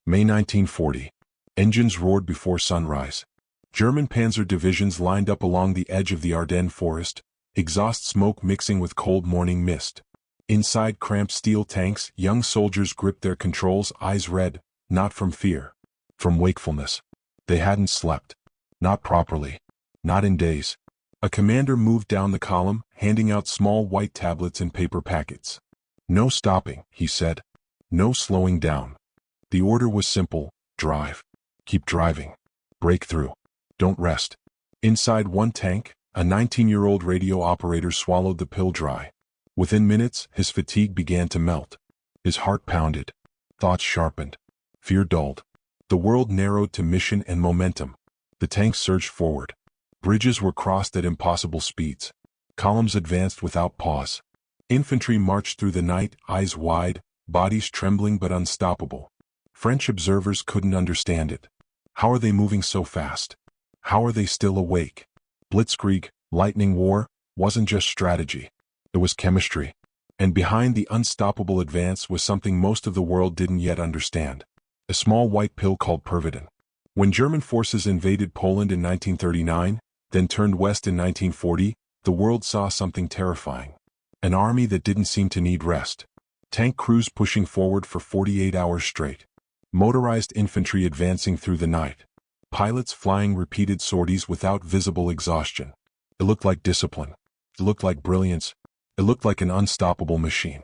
May 1940. Engines roared before sunrise. German panzer divisions lined up along the edge of the Ardennes forest, exhaust smoke mixing with cold morning mist. Inside cramped steel tanks, young soldiers gripped their controls, eyes red, not from fear, from wakefulness. They hadn't slept. Not properly. Not in days. A commander moved down the column, handing out small white tablets in paper packets. No stopping, he said. No slowing down. The order was simple: drive. Keep driving. Break through. Don't rest. Inside one tank, a 19-year-old radio operator swallowed the pill dry. Within minutes, his fatigue began to melt. His heart pounded. Thoughts sharpened. Fear dulled. The world narrowed to mission and momentum. The tanks surged forward. Bridges were crossed at impossible speeds. Columns advanced without pause. Infantry marched through the night, eyes wide, bodies trembling but unstoppable. French observers couldn't understand it. How are they moving so fast? How are they still awake? Blitzkrieg, lightning war, wasn't just strategy. It was chemistry. And behind the unstoppable advance was something most of the world didn't yet understand. A small white pill called Pervitin. When German forces invaded Poland in 1939, then turned west in 1940, the world saw something terrifying. An army that didn't seem to need rest. Tank crews pushing forward for 48 hours straight. Motorized infantry advancing through the night. Pilots flying repeated sorties without visible exhaustion. It looked like discipline. It looked like brilliance. It looked like an unstoppable machine.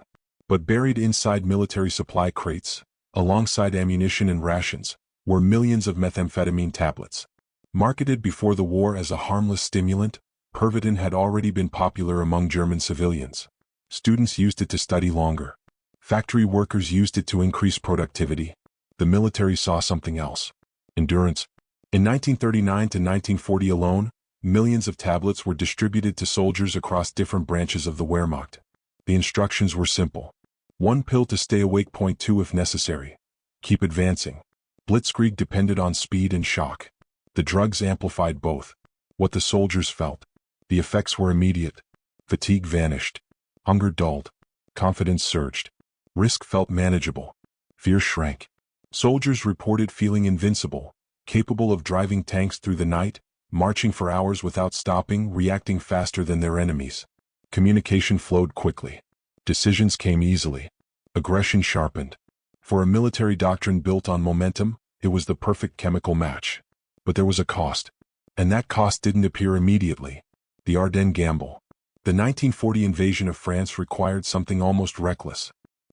But buried inside military supply crates, alongside ammunition and rations, were millions of methamphetamine tablets. Marketed before the war as a harmless stimulant, Pervitin had already been popular among German civilians. Students used it to study longer. Factory workers used it to increase productivity. The military saw something else: endurance. In 1939 to 1940 alone, millions of tablets were distributed to soldiers across different branches of the Wehrmacht. The instructions were simple. One pill to stay awake. 2 if necessary. Keep advancing. Blitzkrieg depended on speed and shock. The drugs amplified both. What the soldiers felt. The effects were immediate. Fatigue vanished. Hunger dulled. Confidence surged. Risk felt manageable. Fear shrank. Soldiers reported feeling invincible, capable of driving tanks through the night, marching for hours without stopping, reacting faster than their enemies. Communication flowed quickly. Decisions came easily. Aggression sharpened. For a military doctrine built on momentum, it was the perfect chemical match. But there was a cost. And that cost didn't appear immediately. The Ardennes gamble. The 1940 invasion of France required something almost reckless.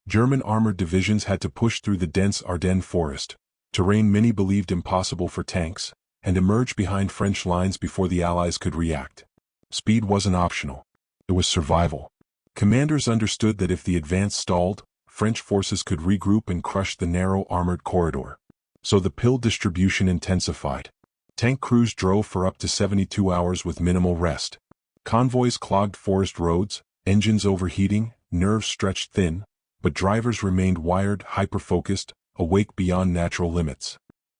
German armored divisions had to push through the dense Ardennes forest, terrain many believed impossible for tanks, and emerge behind French lines before the Allies could react. Speed wasn't optional. It was survival. Commanders understood that if the advance stalled, French forces could regroup and crush the narrow armored corridor. So the pill distribution intensified. Tank crews drove for up to 72 hours with minimal rest. Convoys clogged forest roads, engines overheating, nerves stretched thin, but drivers remained wired, hyper-focused, awake beyond natural limits.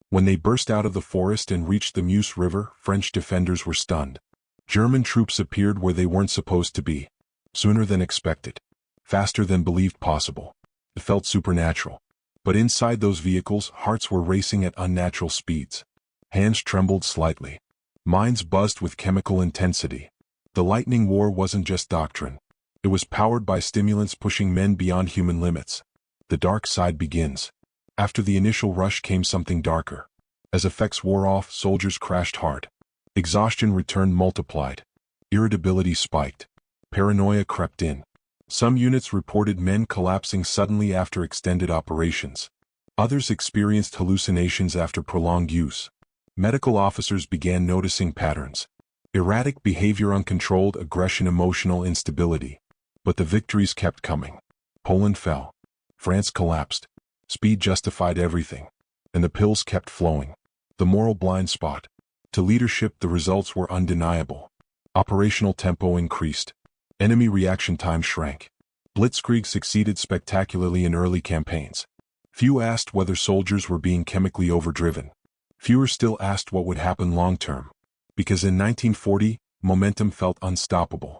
When they burst out of the forest and reached the Meuse River, French defenders were stunned. German troops appeared where they weren't supposed to be. Sooner than expected. Faster than believed possible. It felt supernatural. But inside those vehicles, hearts were racing at unnatural speeds. Hands trembled slightly. Minds buzzed with chemical intensity. The lightning war wasn't just doctrine. It was powered by stimulants pushing men beyond human limits. The dark side begins. After the initial rush came something darker. As effects wore off, soldiers crashed hard. Exhaustion returned multiplied. Irritability spiked. Paranoia crept in. Some units reported men collapsing suddenly after extended operations. Others experienced hallucinations after prolonged use. Medical officers began noticing patterns. Erratic behavior, uncontrolled aggression, emotional instability. But the victories kept coming. Poland fell. France collapsed. Speed justified everything. And the pills kept flowing. The moral blind spot. To leadership, the results were undeniable. Operational tempo increased. Enemy reaction time shrank. Blitzkrieg succeeded spectacularly in early campaigns. Few asked whether soldiers were being chemically overdriven. Fewer still asked what would happen long-term. Because in 1940, momentum felt unstoppable.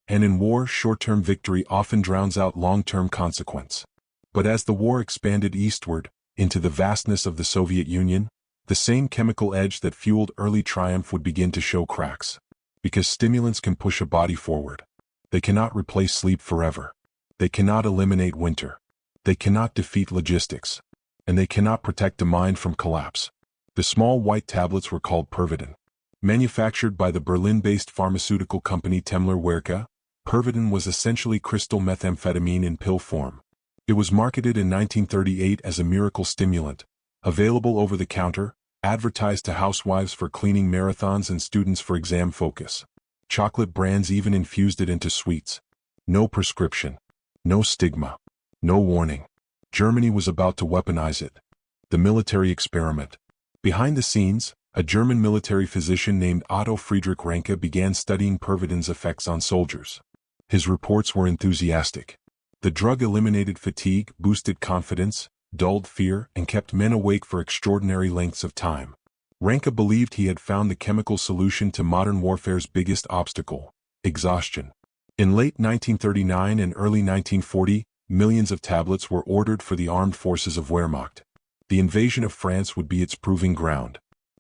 And in war, short-term victory often drowns out long-term consequence. But as the war expanded eastward, into the vastness of the Soviet Union, the same chemical edge that fueled early triumph would begin to show cracks. Because stimulants can push a body forward. They cannot replace sleep forever. They cannot eliminate winter. They cannot defeat logistics. And they cannot protect the mind from collapse. The small white tablets were called Pervitin. Manufactured by the Berlin-based pharmaceutical company Temmler-Werke, Pervitin was essentially crystal methamphetamine in pill form. It was marketed in 1938 as a miracle stimulant, available over the counter, advertised to housewives for cleaning marathons and students for exam focus. Chocolate brands even infused it into sweets. No prescription. No stigma. No warning. Germany was about to weaponize it. The military experiment. Behind the scenes, a German military physician named Otto Friedrich Ranke began studying Pervitin's effects on soldiers. His reports were enthusiastic. The drug eliminated fatigue, boosted confidence, dulled fear, and kept men awake for extraordinary lengths of time. Ranke believed he had found the chemical solution to modern warfare's biggest obstacle: exhaustion. In late 1939 and early 1940, millions of tablets were ordered for the armed forces of Wehrmacht. The invasion of France would be its proving ground.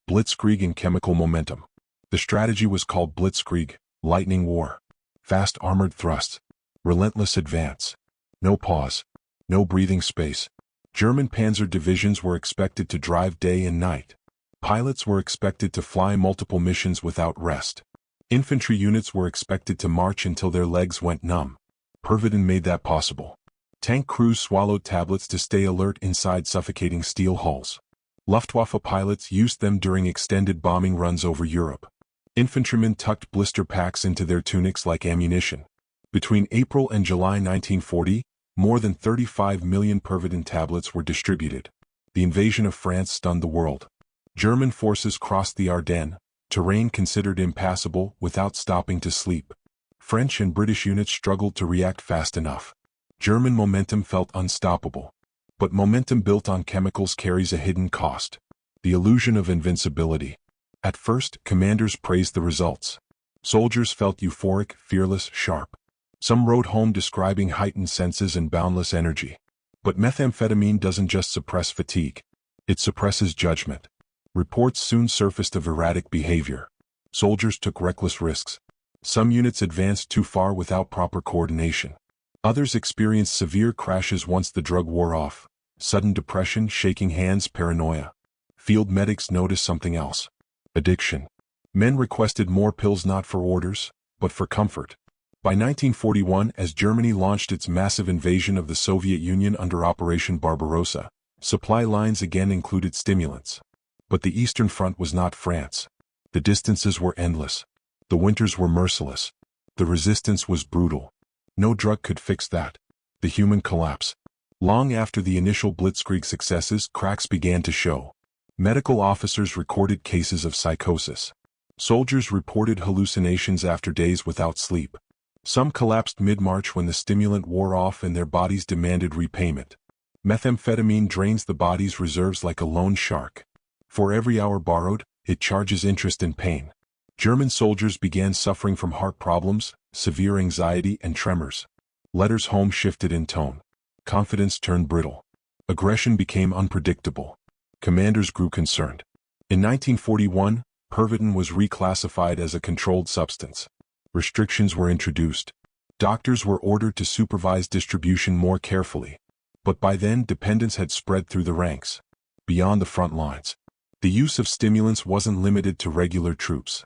Blitzkrieg and chemical momentum. The strategy was called Blitzkrieg, lightning war. Fast armored thrusts. Relentless advance. No pause. No breathing space. German panzer divisions were expected to drive day and night. Pilots were expected to fly multiple missions without rest. Infantry units were expected to march until their legs went numb. Pervitin made that possible. Tank crews swallowed tablets to stay alert inside suffocating steel hulls. Luftwaffe pilots used them during extended bombing runs over Europe. Infantrymen tucked blister packs into their tunics like ammunition. Between April and July 1940, more than 35 million Pervitin tablets were distributed. The invasion of France stunned the world. German forces crossed the Ardennes, terrain considered impassable, without stopping to sleep. French and British units struggled to react fast enough. German momentum felt unstoppable. But momentum built on chemicals carries a hidden cost: the illusion of invincibility. At first, commanders praised the results. Soldiers felt euphoric, fearless, sharp. Some wrote home describing heightened senses and boundless energy. But methamphetamine doesn't just suppress fatigue. It suppresses judgment. Reports soon surfaced of erratic behavior. Soldiers took reckless risks. Some units advanced too far without proper coordination. Others experienced severe crashes once the drug wore off. Sudden depression, shaking hands, paranoia. Field medics noticed something else: addiction. Men requested more pills not for orders, but for comfort. By 1941, as Germany launched its massive invasion of the Soviet Union under Operation Barbarossa, supply lines again included stimulants. But the Eastern Front was not France. The distances were endless. The winters were merciless. The resistance was brutal. No drug could fix that. The human collapse. Long after the initial Blitzkrieg successes, cracks began to show. Medical officers recorded cases of psychosis. Soldiers reported hallucinations after days without sleep. Some collapsed mid-march when the stimulant wore off and their bodies demanded repayment. Methamphetamine drains the body's reserves like a loan shark. For every hour borrowed, it charges interest and pain. German soldiers began suffering from heart problems, severe anxiety, and tremors. Letters home shifted in tone. Confidence turned brittle. Aggression became unpredictable. Commanders grew concerned. In 1941, Pervitin was reclassified as a controlled substance. Restrictions were introduced. Doctors were ordered to supervise distribution more carefully. But by then, dependence had spread through the ranks. Beyond the front lines. The use of stimulants wasn't limited to regular troops.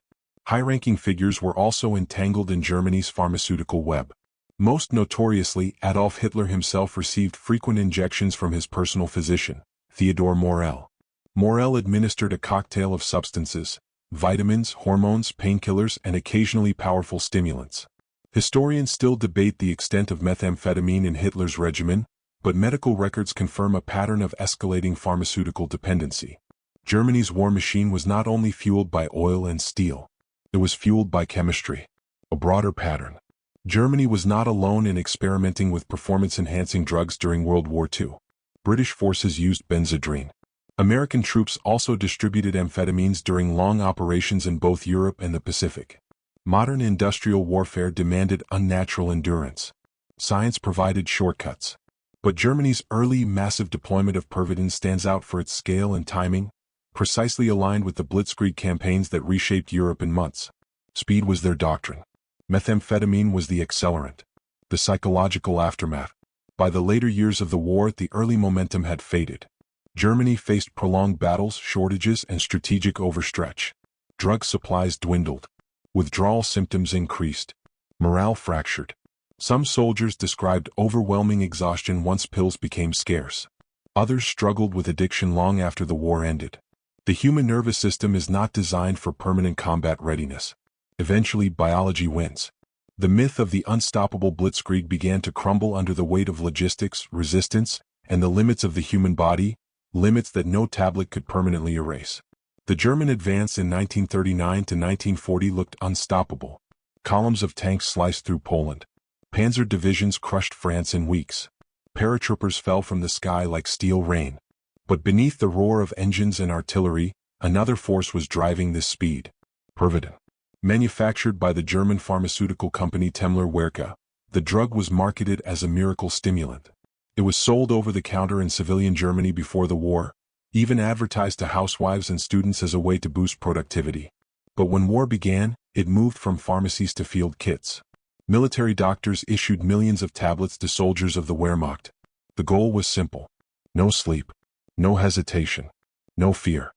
High-ranking figures were also entangled in Germany's pharmaceutical web. Most notoriously, Adolf Hitler himself received frequent injections from his personal physician, Theodor Morell. Morell administered a cocktail of substances: vitamins, hormones, painkillers, and occasionally powerful stimulants. Historians still debate the extent of methamphetamine in Hitler's regimen, but medical records confirm a pattern of escalating pharmaceutical dependency. Germany's war machine was not only fueled by oil and steel. It was fueled by chemistry. A broader pattern. Germany was not alone in experimenting with performance-enhancing drugs during World War II. British forces used benzodrine. American troops also distributed amphetamines during long operations in both Europe and the Pacific. Modern industrial warfare demanded unnatural endurance. Science provided shortcuts. But Germany's early, massive deployment of Pervitin stands out for its scale and timing, precisely aligned with the Blitzkrieg campaigns that reshaped Europe in months. Speed was their doctrine. Methamphetamine was the accelerant. The psychological aftermath. By the later years of the war, the early momentum had faded. Germany faced prolonged battles, shortages, and strategic overstretch. Drug supplies dwindled. Withdrawal symptoms increased. Morale fractured. Some soldiers described overwhelming exhaustion once pills became scarce. Others struggled with addiction long after the war ended. The human nervous system is not designed for permanent combat readiness. Eventually, biology wins. The myth of the unstoppable Blitzkrieg began to crumble under the weight of logistics, resistance, and the limits of the human body, limits that no tablet could permanently erase. The German advance in 1939 to 1940 looked unstoppable. Columns of tanks sliced through Poland. Panzer divisions crushed France in weeks. Paratroopers fell from the sky like steel rain. But beneath the roar of engines and artillery, another force was driving this speed. Pervitin. Manufactured by the German pharmaceutical company Temmler-Werke, the drug was marketed as a miracle stimulant. It was sold over the counter in civilian Germany before the war, even advertised to housewives and students as a way to boost productivity. But when war began, it moved from pharmacies to field kits. Military doctors issued millions of tablets to soldiers of the Wehrmacht. The goal was simple. No sleep. No hesitation. No fear.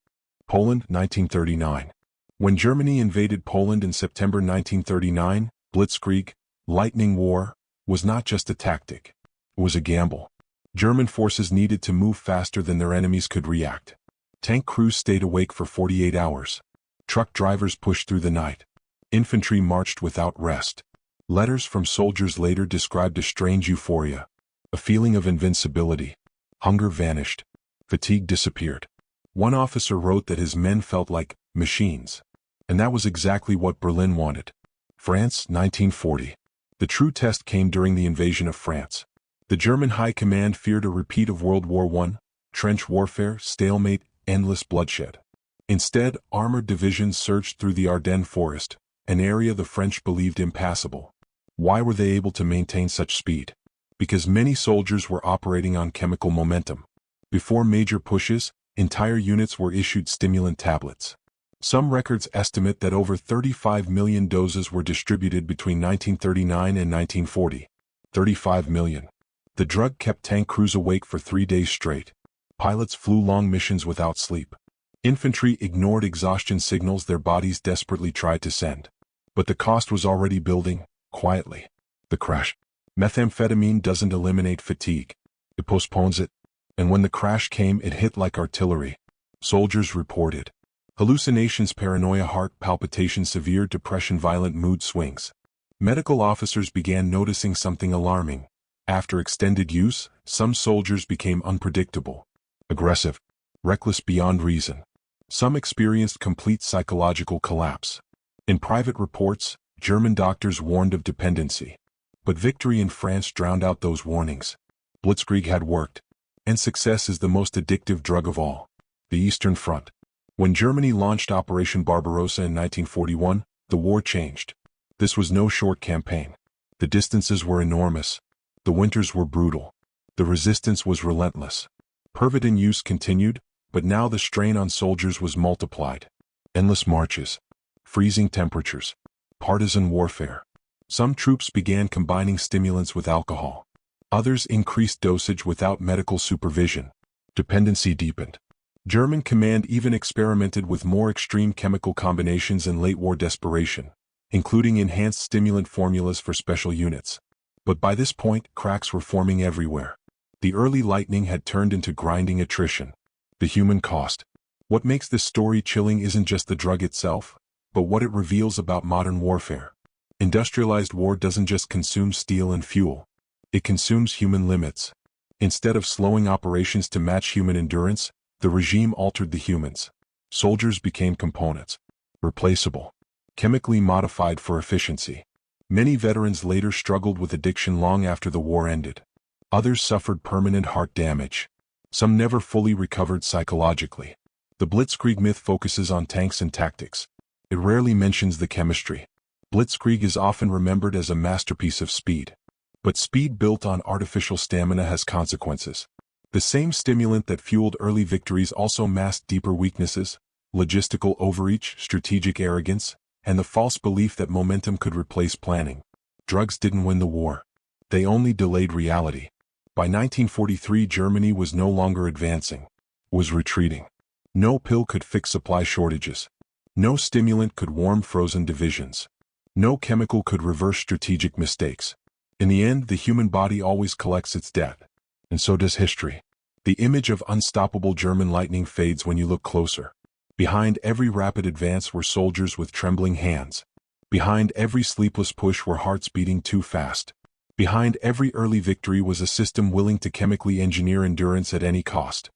Poland, 1939. When Germany invaded Poland in September 1939, Blitzkrieg, lightning war, was not just a tactic. It was a gamble. German forces needed to move faster than their enemies could react. Tank crews stayed awake for 48 hours. Truck drivers pushed through the night. Infantry marched without rest. Letters from soldiers later described a strange euphoria, a feeling of invincibility. Hunger vanished. Fatigue disappeared. One officer wrote that his men felt like machines. And that was exactly what Berlin wanted. France, 1940. The true test came during the invasion of France. The German High Command feared a repeat of World War I, trench warfare, stalemate, endless bloodshed. Instead, armored divisions surged through the Ardennes forest, an area the French believed impassable. Why were they able to maintain such speed? Because many soldiers were operating on chemical momentum. Before major pushes, entire units were issued stimulant tablets. Some records estimate that over 35 million doses were distributed between 1939 and 1940. 35 million. The drug kept tank crews awake for 3 days straight. Pilots flew long missions without sleep. Infantry ignored exhaustion signals their bodies desperately tried to send. But the cost was already building, quietly. The crash. Methamphetamine doesn't eliminate fatigue. It postpones it. And when the crash came, it hit like artillery. Soldiers reported hallucinations, paranoia, heart palpitations, severe depression, violent mood swings. Medical officers began noticing something alarming. After extended use, some soldiers became unpredictable, aggressive, reckless beyond reason. Some experienced complete psychological collapse. In private reports, German doctors warned of dependency. But victory in France drowned out those warnings. Blitzkrieg had worked. And success is the most addictive drug of all. The Eastern Front. When Germany launched Operation Barbarossa in 1941, the war changed. This was no short campaign. The distances were enormous. The winters were brutal. The resistance was relentless. Pervitin use continued, but now the strain on soldiers was multiplied. Endless marches. Freezing temperatures. Partisan warfare. Some troops began combining stimulants with alcohol. Others increased dosage without medical supervision. Dependency deepened. German command even experimented with more extreme chemical combinations in late-war desperation, including enhanced stimulant formulas for special units. But by this point, cracks were forming everywhere. The early lightning had turned into grinding attrition. The human cost. What makes this story chilling isn't just the drug itself, but what it reveals about modern warfare. Industrialized war doesn't just consume steel and fuel. It consumes human limits. Instead of slowing operations to match human endurance, the regime altered the humans. Soldiers became components. Replaceable. Chemically modified for efficiency. Many veterans later struggled with addiction long after the war ended. Others suffered permanent heart damage. Some never fully recovered psychologically. The Blitzkrieg myth focuses on tanks and tactics. It rarely mentions the chemistry. Blitzkrieg is often remembered as a masterpiece of speed. But speed built on artificial stamina has consequences. The same stimulant that fueled early victories also masked deeper weaknesses: logistical overreach, strategic arrogance, and the false belief that momentum could replace planning. Drugs didn't win the war. They only delayed reality. By 1943, Germany was no longer advancing, was retreating. No pill could fix supply shortages. No stimulant could warm frozen divisions. No chemical could reverse strategic mistakes. In the end, the human body always collects its debt. And so does history. The image of unstoppable German lightning fades when you look closer. Behind every rapid advance were soldiers with trembling hands. Behind every sleepless push were hearts beating too fast. Behind every early victory was a system willing to chemically engineer endurance at any cost.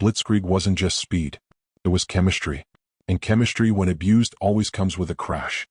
Blitzkrieg wasn't just speed. It was chemistry. And chemistry, when abused, always comes with a crash.